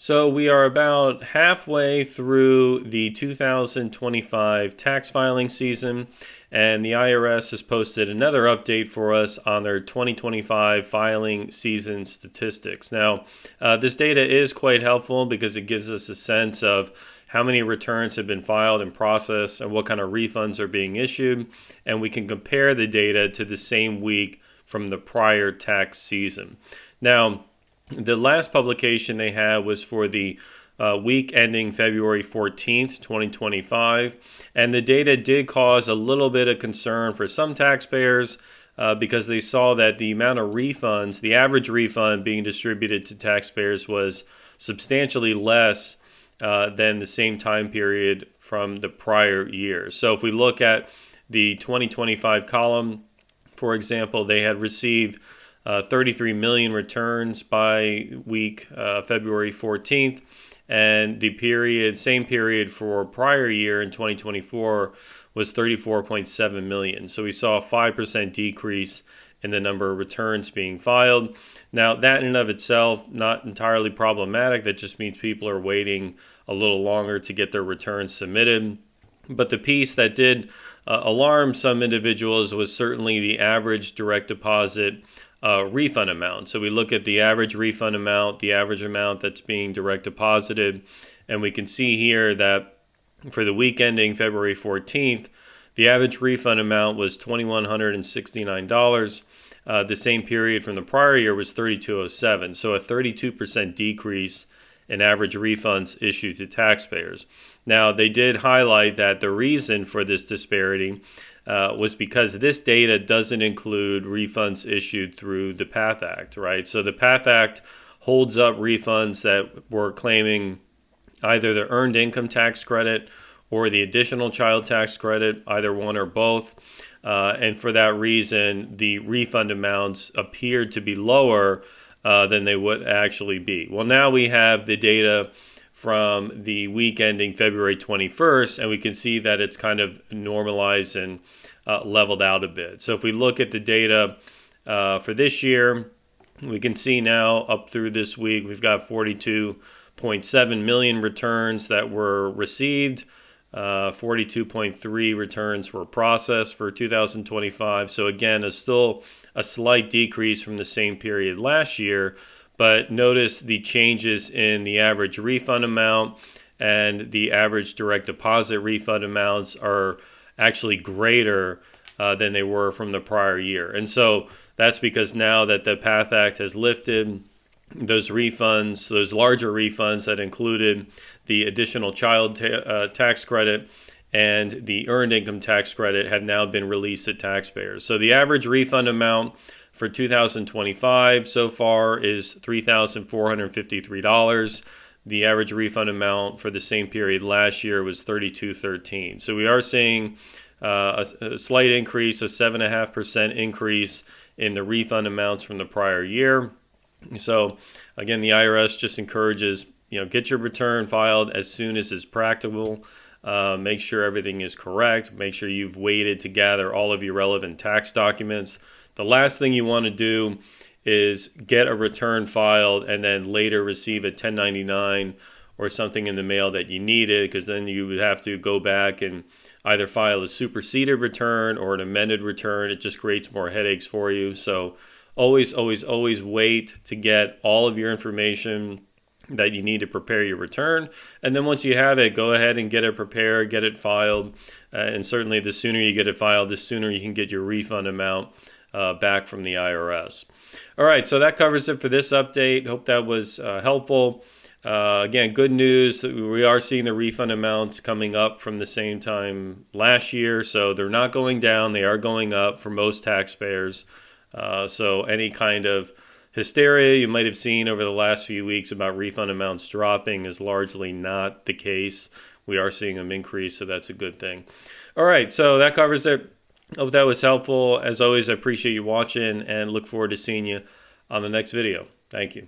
So we are about halfway through the 2025 tax filing season, and the IRS has posted another update for us on their 2025 filing season statistics. Now, this data is quite helpful because it gives us a sense of how many returns have been filed and processed and what kind of refunds are being issued, and we can compare the data to the same week from the prior tax season. Now, the last publication they had was for the week ending February 14th, 2025, and the data did cause a little bit of concern for some taxpayers because they saw that the amount of refunds, the average refund being distributed to taxpayers was substantially less than the same time period from the prior year. So if we look at the 2025 column, for example, they had received 33 million returns by week February 14th, and the same period for prior year in 2024 was 34.7 million. So we saw a 5% decrease in the number of returns being filed. Now, that in and of itself, not entirely problematic. That just means people are waiting a little longer to get their returns submitted. But the piece that did alarm some individuals was certainly the average direct deposit refund amount. So we look at the average refund amount, the average amount that's being direct deposited, and we can see here that for the week ending February 14th, the average refund amount was $2,169. The same period from the prior year was $3,207, so a 32% decrease in average refunds issued to taxpayers. Now, they did highlight that the reason for this disparity was because this data doesn't include refunds issued through the PATH Act, right? So the PATH Act holds up refunds that were claiming either the earned income tax credit or the additional child tax credit, either one or both. And for that reason, the refund amounts appeared to be lower than they would actually be. Well, now we have the data from the week ending February 21st, and we can see that it's kind of normalized and leveled out a bit. So if we look at the data for this year, we can see now up through this week, we've got 42.7 million returns that were received. 42.3 returns were processed for 2025. So again, it's still a slight decrease from the same period last year, but notice the changes in the average refund amount and the average direct deposit refund amounts are actually greater than they were from the prior year. And so that's because now that the PATH Act has lifted, those refunds, those larger refunds that included the additional child tax credit and the earned income tax credit have now been released to taxpayers. So the average refund amount for 2025 so far is $3,453. The average refund amount for the same period last year was $3,213. So we are seeing a slight increase, a 7.5% increase in the refund amounts from the prior year. So again, the IRS just encourages, get your return filed as soon as is practical. Make sure everything is correct. Make sure you've waited to gather all of your relevant tax documents. The last thing you want to do is get a return filed and then later receive a 1099 or something in the mail that you needed, because then you would have to go back and either file a superseded return or an amended return. It just creates more headaches for you. So always wait to get all of your information that you need to prepare your return. And then once you have it, go ahead and get it prepared, get it filed. And certainly the sooner you get it filed, the sooner you can get your refund amount back from the IRS. All right, so that covers it for this update. Hope that was helpful. Again, good news. We are seeing the refund amounts coming up from the same time last year. So they're not going down. They are going up for most taxpayers. So any kind of hysteria you might have seen over the last few weeks about refund amounts dropping is largely not the case. We are seeing them increase, so that's a good thing. All right, so that covers it. Hope that was helpful. As always, I appreciate you watching and look forward to seeing you on the next video. Thank you.